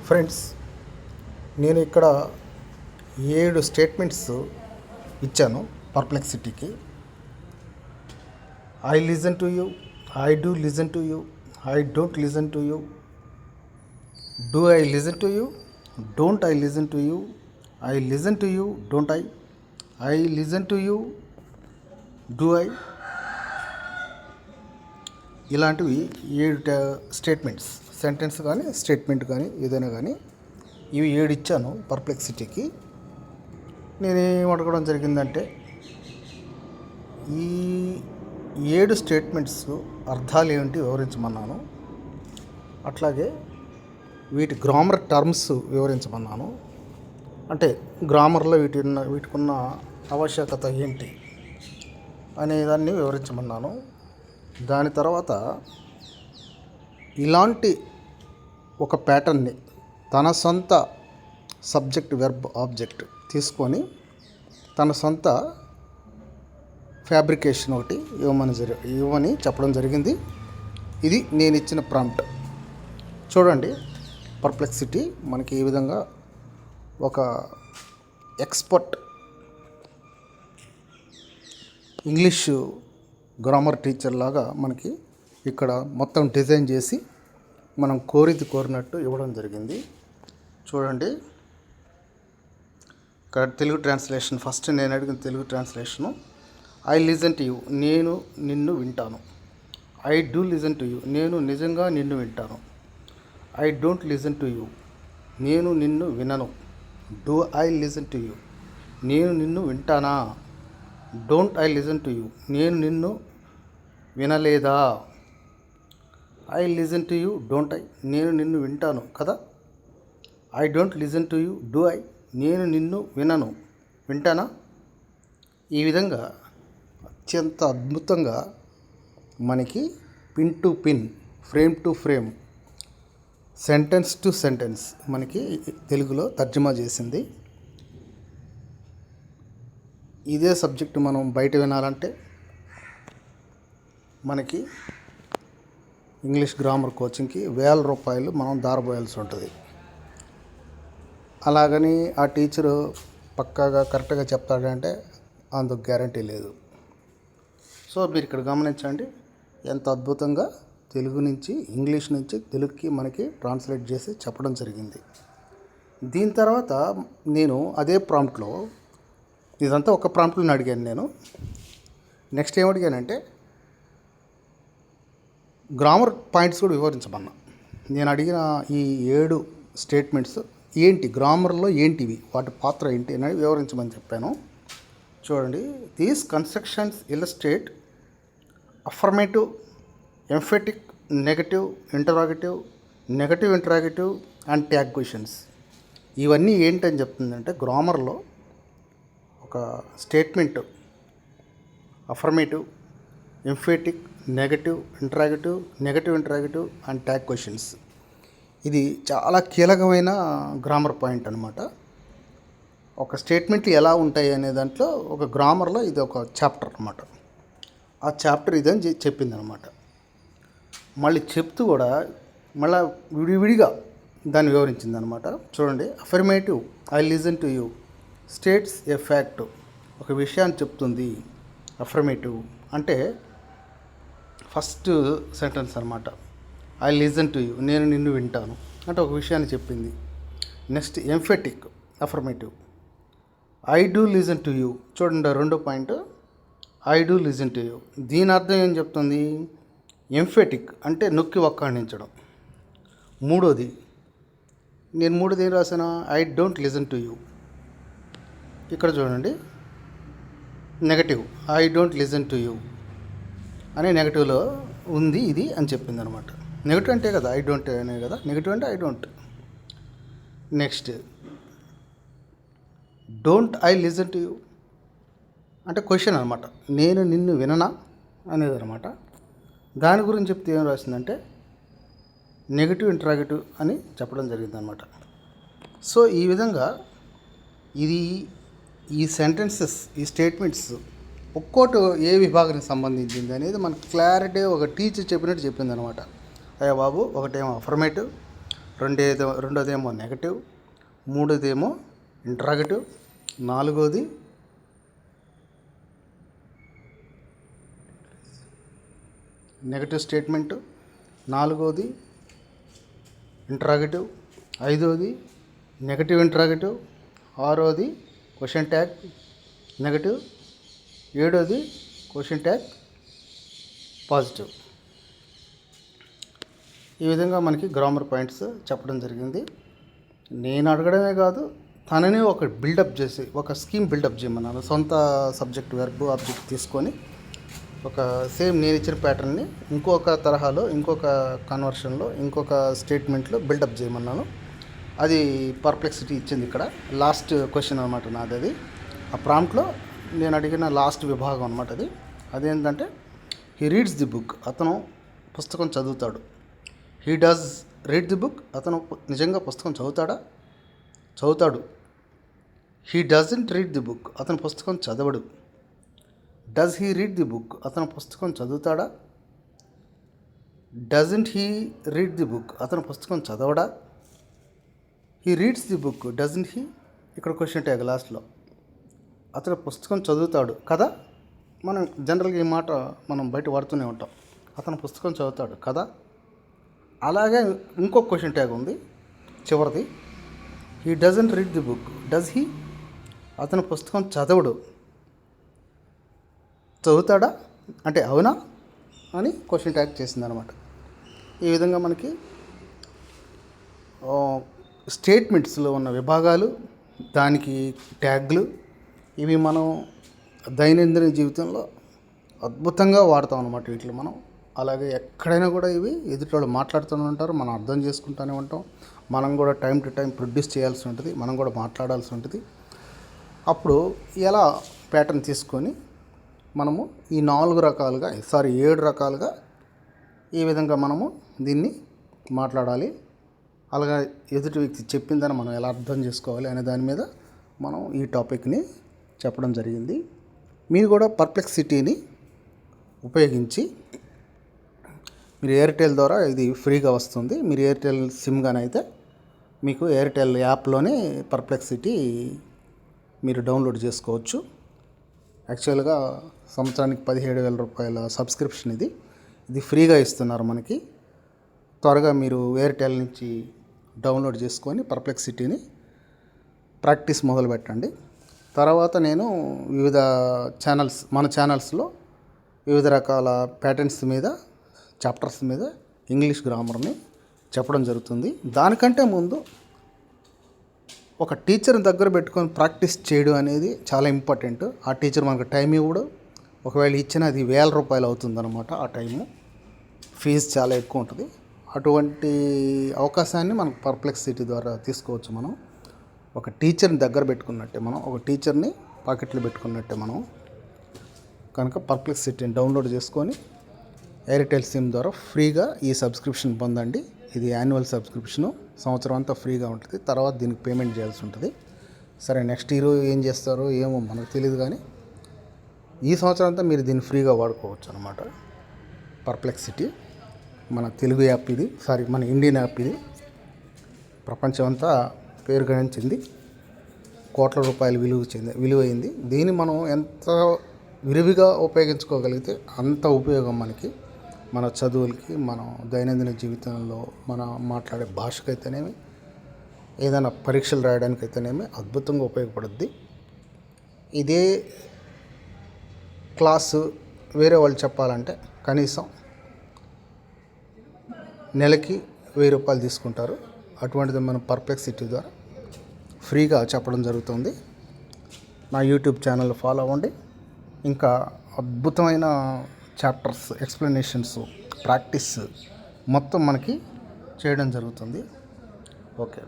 Friends, నేను ఇక్కడ 7 statements ఇచ్చాను పర్ప్లెక్సిటీకి. I listen to you, I do listen to you, I don't listen to you, do I listen to you, don't I listen to you, I listen to you, don't I listen to you, do I. ఇలాంటివి 7 statements, sentence కానీ statement కానీ ఏదైనా కానీ ఇవి 7 ఇచ్చాను పర్ప్లెక్సిటీకి. నేనేం అడగడం జరిగిందంటే, ఈ 7 స్టేట్మెంట్స్ అర్థాలు ఏమిటి వివరించమన్నాను. అట్లాగే వీటి గ్రామర్ టర్మ్స్ వివరించమన్నాను. అంటే గ్రామర్లో వీటికున్న ఆవశ్యకత ఏంటి అనేదాన్ని వివరించమన్నాను. దాని తర్వాత ఇలాంటి ఒక ప్యాటర్న్ని తన సొంత సబ్జెక్ట్, వెర్బ్, ఆబ్జెక్ట్ తీసుకొని తన సొంత ఫ్యాబ్రికేషన్ ఒకటి ఇవ్వమని చెప్పడం జరిగింది. ఇది నేను ఇచ్చిన ప్రాంప్ట్. చూడండి, పర్ప్లెక్సిటీ మనకి ఈ విధంగా ఒక ఎక్స్పర్ట్ ఇంగ్లీషు గ్రామర్ టీచర్ లాగా మనకి ఇక్కడ మొత్తం డిజైన్ చేసి మనం కోరినట్టు ఇవ్వడం జరిగింది. చూడండి, ఇక్కడ తెలుగు ట్రాన్స్లేషన్. ఫస్ట్ నేను అడిగిన తెలుగు translation, I listen to you, నేను నిన్ను వింటాను. I do listen to you, నేను నిజంగా నిన్ను వింటాను. I don't listen to you, నేను నిన్ను వినను. Do I listen to you, నేను నిన్ను వింటానా. Don't I listen to you, నేను నిన్ను వినలేదా. I listen to you, don't I, నేను నిన్ను వింటాను కదా. I don't listen to you, do I, నేను నిన్ను వినను, వింటానా. ఈ విధంగా అత్యంత అద్భుతంగా మనకి pin to pin, frame to frame, sentence to sentence మనకి తెలుగులో తర్జుమా చేసింది. ఇదే సబ్జెక్టు మనం బయట వినాలంటే మనకి ఇంగ్లీష్ గ్రామర్ కోచింగ్కి ₹1000 మనం దారబోయాల్సి ఉంటుంది. అలాగని ఆ టీచరు పక్కాగా కరెక్ట్గా చెప్తాడంటే అందుకు గ్యారంటీ లేదు. సో మీరు ఇక్కడ గమనించండి, ఎంత అద్భుతంగా తెలుగు నుంచి, ఇంగ్లీష్ నుంచి తెలుగుకి మనకి ట్రాన్స్లేట్ చేసి చెప్పడం జరిగింది. దీని తర్వాత నేను అదే ప్రాంప్ట్లో, ఇదంతా ఒక ప్రాంప్ట్ని అడిగాను నేను. నెక్స్ట్ ఏమడిగానంటే, గ్రామర్ పాయింట్స్ కూడా వివరించమన్నా. నేను అడిగిన ఈ 7 స్టేట్మెంట్స్ ఏంటి, గ్రామర్లో ఏంటివి, వాటి పాత్ర ఏంటి అని వివరించమని చెప్పాను. చూడండి, these constructions illustrate affirmative, emphatic, negative, interrogative, negative interrogative and tag questions. ఇవన్నీ ఏంటని చెప్తుందంటే, గ్రామర్లో ఒక statement affirmative, emphatic, negative interrogative and tag questions. ఇది చాలా కీలకమైన గ్రామర్ పాయింట్ అనమాట. ఒక స్టేట్మెంట్లు ఎలా ఉంటాయి అనే దాంట్లో ఒక గ్రామర్లో ఇది ఒక చాప్టర్ అనమాట. ఆ చాప్టర్ ఇదని చెప్పింది అనమాట. మళ్ళీ చెప్తూ కూడా మళ్ళీ విడివిడిగా దాన్ని వివరించింది అనమాట. చూడండి, affirmative, I listen to you states a fact, ఒక విషయాన్ని చెప్తుంది. అఫర్మేటివ్ అంటే ఫస్ట్ సెంటెన్స్ అనమాట. ఐ లిజన్ టు యూ, నేను నిన్ను వింటాను అంటే ఒక విషయాన్ని చెప్పింది. Next emphatic, affirmative, I do listen to you. చూడండి, 2వ point, I do listen to you. దీని అర్థం ఏం చెప్తుంది? ఎంఫెటిక్ అంటే నొక్కి వక్కాణించడం. 3వది, నేను 3వది ఏం రాసాను? I don't listen to you. ఇక్కడ చూడండి, negative, I don't listen to you అని నెగటివ్లో ఉంది ఇది అని చెప్పింది అనమాట. నెగటివ్ అంటే కదా ఐ డోంట్ అనే కదా, నెగటివ్ అంటే I don't. Next don't I listen to you అంటే క్వశ్చన్ అనమాట, నేను నిన్ను విననా అనేది అనమాట. దాని గురించి చెప్తే ఏం రాసిందంటే నెగటివ్ ఇంటరాగేటివ్ అని చెప్పడం జరిగిందనమాట. సో ఈ విధంగా ఈ సెంటెన్సెస్, ఈ స్టేట్మెంట్స్ ఒక్కోటి ఏ విభాగానికి సంబంధించింది అనేది మనకు క్లారిటీ ఒక టీచర్ చెప్పినట్టు చెప్పింది అనమాట. అయ్యా బాబు, ఒకటేమో అఫర్మేటివ్, రెండోదేమో నెగటివ్, మూడోదేమో ఇంట్రాగేటివ్, నాలుగోది నెగటివ్ స్టేట్మెంటు, నాలుగోది ఇంట్రాగేటివ్, ఐదోది నెగటివ్ ఇంట్రాగేటివ్, ఆరోది క్వశ్చన్ ట్యాగ్ నెగటివ్, ఏడోది క్వశ్చన్ ట్యాగ్ పాజిటివ్. ఈ విధంగా మనకి గ్రామర్ పాయింట్స్ చెప్పడం జరిగింది. నేను అడగడమే కాదు, తనని ఒక బిల్డప్ చేసి ఒక స్కీమ్ బిల్డప్ చేయమన్నాను. సొంత సబ్జెక్ట్ వెర్బ్ ఆబ్జెక్ట్ తీసుకొని ఒక సేమ్ నేను ఇచ్చిన ప్యాటర్న్ని ఇంకొక తరహాలో, ఇంకొక కన్వర్షన్లో, ఇంకొక స్టేట్మెంట్లో బిల్డప్ చేయమన్నాను. అది పర్ప్లెక్సిటీ ఇచ్చింది. ఇక్కడ లాస్ట్ క్వశ్చన్ అనమాట నాది. అది ఆ ప్రాంప్ట్లో నేను అడిగిన లాస్ట్ విభాగం అనమాట. అదేంటంటే హీ రీడ్స్ ది బుక్, అతను పుస్తకం చదువుతాడు. He does read the book, అతను నిజంగా పుస్తకం చదువుతాడు. He doesn't read the book, అతను పుస్తకం చదవడు. Does he read the book, అతను పుస్తకం చదువుతాడా? Doesn't he read the book, అతను పుస్తకం చదవడా? He reads the book, doesn't he, ఇక్కడ క్వశ్చన్ ట్యాగ్ లాస్ట్లో. అతను పుస్తకం చదువుతాడు కదా. మనం జనరల్గా ఈ మాట మనం బయట వాడుతూనే ఉంటాం, అతను పుస్తకం చదువుతాడు కదా. అలాగే ఇంకొక క్వశ్చన్ ట్యాగ్ ఉంది చివరిది, he doesn't read the book, does he, అతను పుస్తకం చదువుతాడా అంటే అవునా అని క్వశ్చన్ ట్యాగ్ చేసిందనమాట. ఈ విధంగా మనకి స్టేట్మెంట్స్లో ఉన్న విభాగాలు, దానికి ట్యాగ్లు, ఇవి మనం దైనందిన జీవితంలో అద్భుతంగా వాడతాం అన్నమాట. వీటిలో మనం అలాగే ఎక్కడైనా కూడా ఇవి ఎదుటి మాట్లాడుతూనే ఉంటారు, మనం అర్థం చేసుకుంటూనే ఉంటాం. మనం కూడా టైం టు టైం ప్రొడ్యూస్ చేయాల్సి ఉంటుంది, మనం కూడా మాట్లాడాల్సి ఉంటుంది. అప్పుడు ఎలా ప్యాటర్న్ తీసుకొని మనము ఈ 7 రకాలుగా ఈ విధంగా మనము దీన్ని మాట్లాడాలి. అలాగే ఎదుటి వ్యక్తి చెప్పిందని మనం ఎలా అర్థం చేసుకోవాలి అనే దాని మీద మనం ఈ టాపిక్ని చెప్పడం జరిగింది. మీరు కూడా పర్ప్లెక్సిటీని ఉపయోగించి, మీరు ఎయిర్టెల్ ద్వారా ఇది ఫ్రీగా వస్తుంది. మీరు ఎయిర్టెల్ సిమ్ గానైతే మీకు ఎయిర్టెల్ యాప్లోనే పర్ప్లెక్సిటీ మీరు డౌన్లోడ్ చేసుకోవచ్చు. యాక్చువల్గా సంవత్సరానికి 17,000 రూపాయల సబ్స్క్రిప్షన్ ఇది ఫ్రీగా ఇస్తున్నారు మనకి. త్వరగా మీరు ఎయిర్టెల్ నుంచి డౌన్లోడ్ చేసుకొని పర్ప్లెక్సిటీని ప్రాక్టీస్ మొదలు పెట్టండి. తర్వాత నేను వివిధ మన ఛానల్స్లో వివిధ రకాల ప్యాటర్న్స్ మీద, చాప్టర్స్ మీద ఇంగ్లీష్ గ్రామర్ని చెప్పడం జరుగుతుంది. దానికంటే ముందు ఒక టీచర్ని దగ్గర పెట్టుకొని ప్రాక్టీస్ చేయడం అనేది చాలా ఇంపార్టెంట్. ఆ టీచర్ మనకు టైం ఇవ్వడు, ఒకవేళ ఇచ్చిన అది 1,000 రూపాయలు అవుతుందన్నమాట. ఆ టైము ఫీజు చాలా ఎక్కువ ఉంటుంది. అటువంటి అవకాశాన్ని మనకు పర్ప్లెక్సిటీ ద్వారా తీసుకోవచ్చు. మనం ఒక టీచర్ని దగ్గర పెట్టుకున్నట్టే, మనం ఒక టీచర్ని పాకెట్లో పెట్టుకున్నట్టే మనం. కనుక పర్ప్లెక్సిటీని డౌన్లోడ్ చేసుకొని ఎయిర్టెల్ సిమ్ ద్వారా ఫ్రీగా ఈ సబ్స్క్రిప్షన్ పొందండి. ఇది యాన్యువల్ సబ్స్క్రిప్షను, సంవత్సరం అంతా ఫ్రీగా ఉంటుంది. తర్వాత దీనికి పేమెంట్ చేయాల్సి ఉంటుంది. సరే, నెక్స్ట్ ఇయర్ ఏం చేస్తారో ఏమో మనకు తెలియదు, కానీ ఈ సంవత్సరం అంతా మీరు దీన్ని ఫ్రీగా వాడుకోవచ్చు అన్నమాట. పర్ప్లెక్సిటీ మన తెలుగు యాప్ మన ఇండియన్ యాప్ ప్రపంచం అంతా పేరు గణించింది, కోట్ల రూపాయలు విలువైంది. దీన్ని మనం ఎంత విరివిగా ఉపయోగించుకోగలిగితే అంత ఉపయోగం మనకి, మన చదువులకి, మనం దైనందిన జీవితంలో మనం మాట్లాడే భాషకైతేనేమి, ఏదైనా పరీక్షలు రాయడానికైతేనేమి అద్భుతంగా ఉపయోగపడుద్ది. ఇదే క్లాసు వేరే వాళ్ళు చెప్పాలంటే కనీసం నెలకి 1,000 రూపాయలు తీసుకుంటారు. అటువంటిది మనం పర్ప్లెక్సిటీ ద్వారా ఫ్రీగా చెప్పడం జరుగుతుంది. నా యూట్యూబ్ ఛానల్ ఫాలో అవ్వండి. ఇంకా అద్భుతమైన చాప్టర్స్, ఎక్స్ప్లెనేషన్స్, ప్రాక్టీస్ మొత్తం మనకి చేయడం జరుగుతుంది. ఓకే.